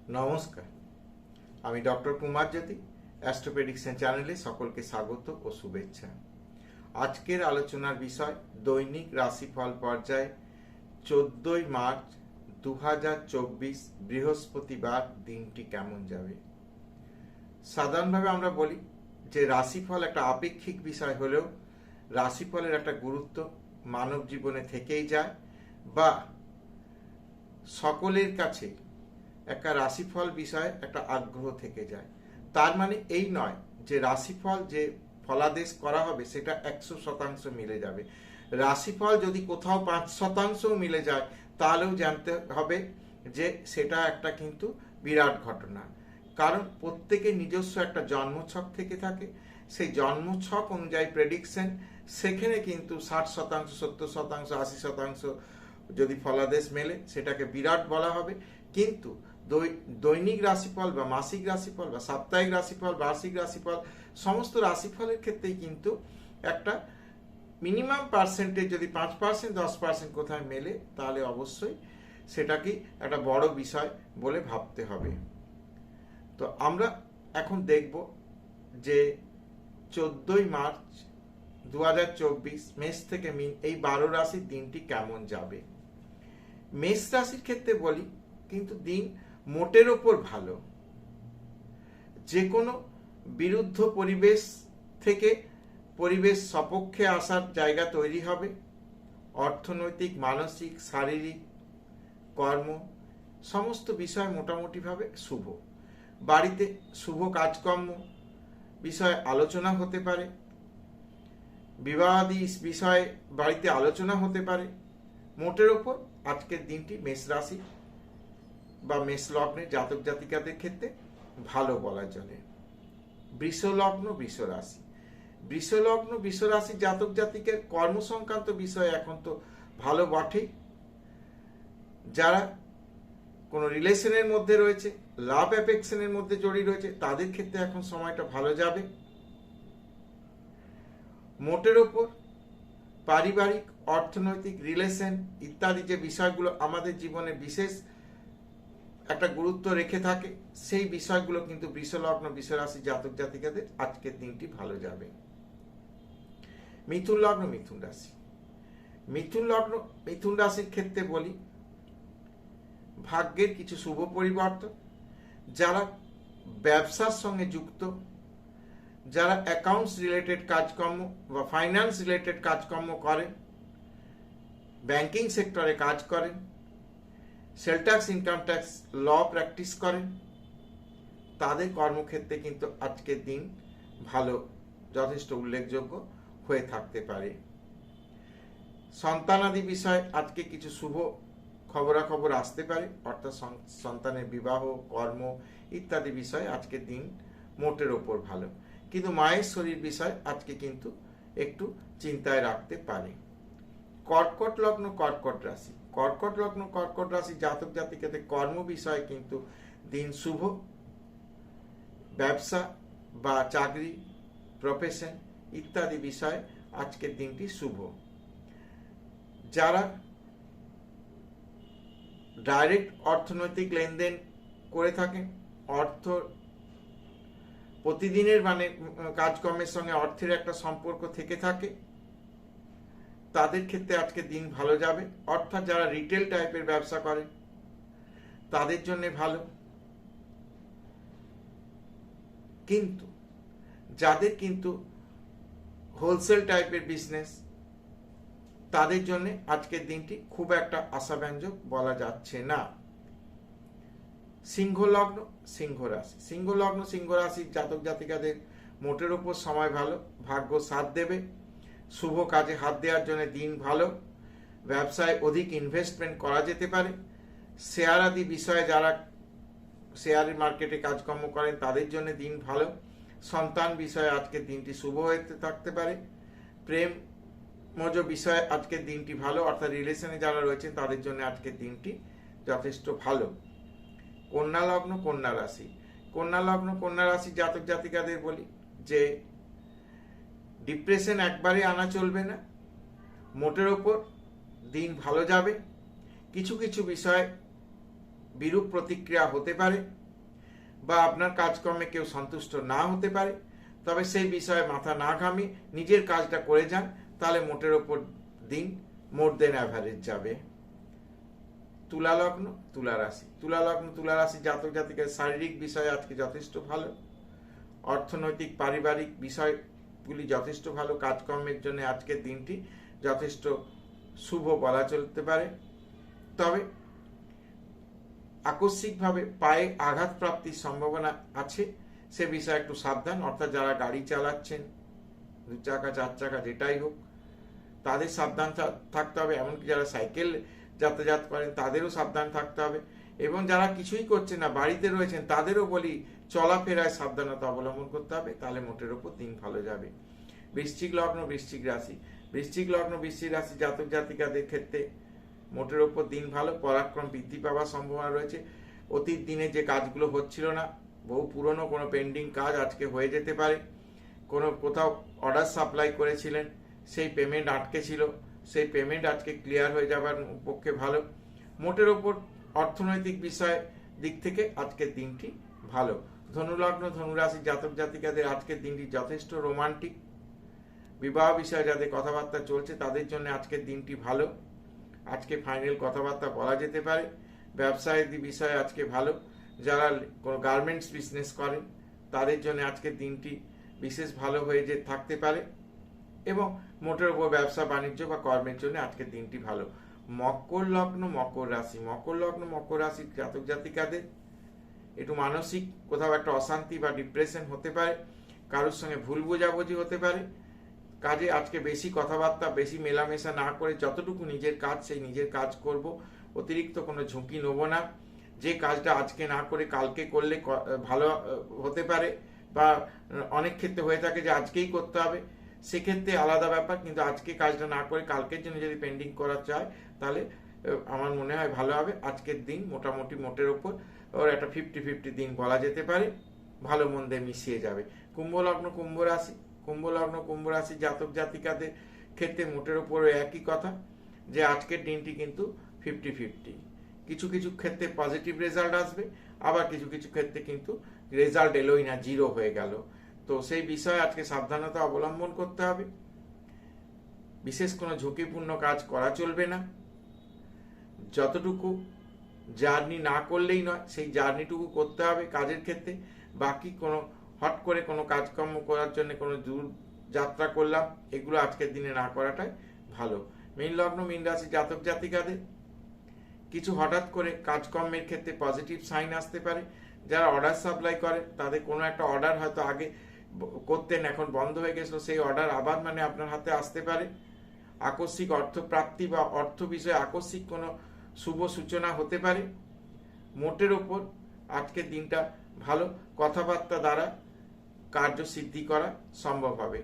নমস্কার, আমি ডক্টর কুমার জ্যোতি। Astro prediction চ্যানেলে সকলকে স্বাগত ও শুভেচ্ছা। আজকের আলোচনার বিষয় দৈনিক রাশিফল পর্যায়ে 14ই মার্চ 2024 বৃহস্পতিবার দিনটি কেমন যাবে। সাধারণভাবে আমরা বলি যে রাশিফল একটা আপেক্ষিক বিষয় হলেও রাশিফলের একটা গুরুত্ব মানব জীবনে থেকেই যায়, বা সকলের কাছে একটা রাশিফল বিষয়ে একটা আগ্রহ থেকে যায়। তার মানে এই নয় যে রাশিফল যে ফলাদেশ করা হবে সেটা 100% মিলে যাবে। রাশিফল যদি কোথাও 5% মিলে যায় তাহলেও জানতে হবে যে সেটা একটা কিন্তু বিরাট ঘটনা। কারণ প্রত্যেকের নিজস্ব একটা জন্মছক থেকে থাকে, সেই জন্মছক অনুযায়ী প্রেডিকশন, সেখানে কিন্তু 60%, 70%, 80% যদি ফলাদেশ মেলে সেটাকে বিরাট বলা হবে। কিন্তু দৈনিক রাশিফল বা মাসিক রাশিফল বা সাপ্তাহিক রাশিফল, বার্ষিক রাশিফল, সমস্ত রাশিফলের ক্ষেত্রেই কিন্তু একটা মিনিমাম পার্সেন্টেজ যদি 5%, 10% কোথায় মেলে তাহলে অবশ্যই সেটাকে একটা বড় বিষয় বলে ভাবতে হবে। তো আমরা এখন দেখব যে 14ই মার্চ 2024 মেষ থেকে মিন এই 12 রাশির দিনটি কেমন যাবে। মেষ রাশির ক্ষেত্রে বলি কিন্তু দিন মোটের ওপর ভালো। যে কোনো বিরুদ্ধ পরিবেশ থেকে পরিবেশ সপক্ষে আসার জায়গা তৈরি হবে। অর্থনৈতিক, মানসিক, শারীরিক, কর্ম সমস্ত বিষয় মোটামুটিভাবে শুভ। বাড়িতে শুভ কাজকর্ম বিষয়ে আলোচনা হতে পারে, বিবাহাদি বিষয়ে বাড়িতে আলোচনা হতে পারে। মোটের ওপর আজকের দিনটি মেষ রাশি বা মেষ লগ্নের জাতক জাতিকাদের ক্ষেত্রে ভালো বলা চলে। বৃষ লগ্ন, বৃষ রাশি, বৃষ লগ্ন, বৃষ রাশি জাতক জাতিকের কর্ম সংক্রান্ত বিষয় এখন তো ভালো বটেই। যারা কোনো রিলেশনের মধ্যে রয়েছে, লাভ অ্যাফেকশনের মধ্যে জড়িয়ে রয়েছে, তাদের ক্ষেত্রে এখন সময়টা ভালো যাবে। মোটের ওপর পারিবারিক, অর্থনৈতিক, রিলেশন ইত্যাদি যে বিষয়গুলো আমাদের জীবনে বিশেষ একটা গুরুত্ব রেখে থাকে, সেই বিষয়গুলো কিন্তু বৃষ লগ্ন, বৃষ রাশি জাতক জাতিকাদের আজকের দিনটি ভালো যাবে। মিথুন লগ্ন, মিথুন রাশি, মিথুন লগ্ন, মিথুন রাশির ক্ষেত্রে বলি ভাগ্যের কিছু শুভ পরিবর্তন। যারা ব্যবসার সঙ্গে যুক্ত, যারা অ্যাকাউন্টস রিলেটেড কাজকর্ম বা ফাইন্যান্স রিলেটেড কাজকর্ম করেন, ব্যাংকিং সেক্টরে কাজ করেন, sale tax, income tax, law practice করেন, তাদের কর্মক্ষেত্রে কিন্তু আজকের দিন ভালো, যথেষ্ট উল্লেখযোগ্য হয়ে থাকতে পারে। সন্তানাদি বিষয়ে আজকে কিছু শুভ খবরাখবর আসতে পারে, অর্থাৎ সন্তানের বিবাহ, কর্ম ইত্যাদি বিষয়ে আজকের দিন মোটের ওপর ভালো। কিন্তু মায়ের শরীর বিষয় আজকে কিন্তু একটু চিন্তায় রাখতে পারে। কর্কট লগ্ন, কর্কট রাশি, কর্কট লগ্ন, কর্কট রাশি জাতক জাতিকাদের কর্ম বিষয়ে কিন্তু দিন শুভ। ব্যবসা বা চাকরি, প্রফেশন ইত্যাদি বিষয়ে আজকের দিনটি শুভ। যারা ডাইরেক্ট অর্থনৈতিক লেনদেন করে থাকেন, অর্থ প্রতিদিনের মানে কাজকর্মের সঙ্গে অর্থের একটা সম্পর্ক থেকে থাকে, তাদের ক্ষেত্রে আজকে দিন ভালো যাবে। অর্থাৎ যারা রিটেল টাইপের ব্যবসা করেন তাদের জন্য ভালো। কিন্তু যাদের কিন্তু হোলসেল টাইপের বিজনেস, তাদের জন্য আজকের দিনটি খুব একটা আশাব্যঞ্জক বলা যাচ্ছে না। সিংহ লগ্ন, সিংহ রাশি, সিংহ লগ্ন, সিংহ রাশির জাতক জাতিকাদের মোটের উপর সময় ভালো, ভাগ্য সাথ দেবে। শুভ কাজে হাত দেওয়ার জন্য দিন ভালো। ব্যবসায় অধিক ইনভেস্টমেন্ট করা যেতে পারে। শেয়ার আদি বিষয়ে যারা শেয়ার মার্কেটে কাজকর্ম করেন তাদের জন্য দিন ভালো। সন্তান বিষয়ে আজকের দিনটি শুভ হয়ে থাকতে পারে। প্রেম মজ বিষয়ে আজকের দিনটি ভালো, অর্থাৎ রিলেশনে যারা রয়েছেন তাদের জন্য আজকের দিনটি যথেষ্ট ভালো। কন্যা লগ্ন, কন্যা রাশি, কন্যা লগ্ন, কন্যা রাশি জাতক জাতিকাদের বলি যে ডিপ্রেশন একবারে আনা চলবে না। মোটের ওপর দিন ভালো যাবে। কিছু কিছু বিষয় বিরূপ প্রতিক্রিয়া হতে পারে বা আপনার কাজকর্মে কেউ সন্তুষ্ট না হতে পারে, তবে সেই বিষয়ে মাথা না ঘামিয়ে নিজের কাজটা করে যান, তাহলে মোটের ওপর দিন মোর দেন অ্যাভারেজ যাবে। তুলা লগ্ন তুলা রাশি, তুলা লগ্ন তুলা রাশি জাতক জাতিকের শারীরিক বিষয় আজকে যথেষ্ট ভালো, অর্থনৈতিক পারিবারিক বিষয়গুলি যথেষ্ট ভালো, কাজকর্মের জন্য আজকের দিনটি যথেষ্ট শুভ বলা চলতে পারে। তবে আকস্মিকভাবে পায়ে আঘাত প্রাপ্তির সম্ভাবনা আছে, সে বিষয়ে একটু সাবধান। অর্থাৎ যারা গাড়ি চালাচ্ছেন, 2 চাকা 4 চাকা যেটাই হোক, তাদের সাবধান থাকতে হবে। এমনকি যারা সাইকেল যাতায়াত করেন তাদেরও সাবধান থাকতে হবে, এবং যারা কিছুই করছেন না বাড়িতে রয়েছেন তাদেরও বলি চলাফেরায় সাবধানতা অবলম্বন করতে হবে, তাহলে মোটের ওপর দিন ভালো যাবে। বৃশ্চিক লগ্ন বৃশ্চিক রাশি, বৃশ্চিক লগ্ন বৃশ্চিক রাশি জাতক জাতিকাদের ক্ষেত্রে মোটের ওপর দিন ভালো, পরাক্রম বৃদ্ধি পাওয়ার সম্ভাবনা রয়েছে। অতীত দিনে যে কাজগুলো হচ্ছিল না, বহু পুরনো কোনো পেন্ডিং কাজ আজকে হয়ে যেতে পারে। কোথাও অর্ডার সাপ্লাই করেছিলেন, সেই পেমেন্ট আটকে ছিল, সেই পেমেন্ট আজকে ক্লিয়ার হয়ে যাবার পক্ষে ভালো। মোটের ওপর অর্থনৈতিক বিষয় দিক থেকে আজকের দিনটি ভালো। ধনুলগ্ন ধনুরাশি জাতক জাতিকাদের আজকের দিনটি যথেষ্ট রোমান্টিক। বিবাহ বিষয়ে যাদের কথাবার্তা চলছে তাদের জন্য আজকের দিনটি ভালো, আজকে ফাইনাল কথাবার্তা বলা যেতে পারে। ব্যবসায়িক বিষয়ে আজকে ভালো, যারা কোনো গার্মেন্টস বিজনেস করেন তাদের জন্য আজকের দিনটি বিশেষ ভালো হয়ে যে থাকতে পারে, এবং মোটের উপর ব্যবসা বাণিজ্য বা কর্মের জন্য আজকের দিনটি ভালো। মকর লগ্ন মকর রাশি, মকর লগ্ন মকর রাশির জাতক জাতিকাদের একটু মানসিক কোথাও একটা অশান্তি বা ডিপ্রেশন হতে পারে, কারোর সঙ্গে ভুল বোঝাবুঝি হতে পারে। কাজে আজকে বেশি কথাবার্তা বেশি মেলামেশা না করে যতটুকু নিজের কাজ সেই নিজের কাজ করব, অতিরিক্ত কোনো ঝুঁকি নেব না। যে কাজটা আজকে না করে কালকে করলে ভালো হতে পারে, বা অনেক ক্ষেত্রে হয়ে থাকে যে আজকেই করতে হবে, সেক্ষেত্রে আলাদা ব্যাপার। কিন্তু আজকে কাজটা না করে কালকের জন্য যদি পেন্ডিং করা চায় তাহলে আমার মনে হয় ভালো হবে। আজকের দিন মোটামুটি মোটের ওপর ওর একটা 50-50 দিন বলা যেতে পারে, ভালো মন্দে মিশিয়ে যাবে। কুম্ভ লগ্ন কুম্ভ রাশি, কুম্ভ লগ্ন কুম্ভ রাশি জাতক জাতিকাদের ক্ষেত্রে মোটের ওপর একই কথা, যে আজকের দিনটি কিন্তু 50-50। কিছু কিছু ক্ষেত্রে পজিটিভ রেজাল্ট আসবে, আবার কিছু কিছু ক্ষেত্রে কিন্তু রেজাল্ট এলোই না, জিরো হয়ে গেল। তো সেই বিষয়ে আজকে সাবধানতা অবলম্বন করতে হবে। বিশেষ কোনো ঝুঁকিপূর্ণ কাজ করা চলবে না। যতটুকু জার্নি না করলেই নয়, সেই জার্নিটুকু করতে হবে কাজের ক্ষেত্রে। বাকি কোনো হট করে কোনো কাজকর্ম করার জন্য কোনো দূর যাত্রা করলাম, এগুলো আজকের দিনে না করাটাই ভালো। মীন লগ্ন মীন রাশি জাতক জাতিকাদের কিছু হঠাৎ করে কাজকর্মের ক্ষেত্রে পজিটিভ সাইন আসতে পারে। যারা অর্ডার সাপ্লাই করে তাদের কোনো একটা অর্ডার হয়তো আগে করতেন, এখন বন্ধ হয়ে গেছিল, সেই অর্ডার আবার আপনার হাতে আসতে পারে। আকস্মিক অর্থপ্রাপ্তি বা অর্থ বিষয়ে আকস্মিক কোনো শুভ সূচনা হতে পারে। মোটের ওপর আজকের দিনটা ভালো, কথাবার্তা দ্বারা কার্যসিদ্ধি করা সম্ভব হবে।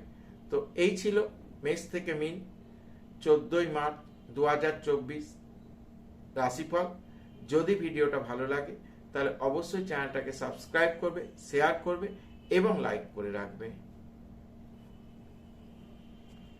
তো এই ছিল মেষ থেকে মীন 14ই মার্চ 2024 রাশিফল। যদি ভিডিওটা ভালো লাগে তাহলে অবশ্যই চ্যানেলটাকে সাবস্ক্রাইব করবে, শেয়ার করবে এবং লাইক করে রাখবে।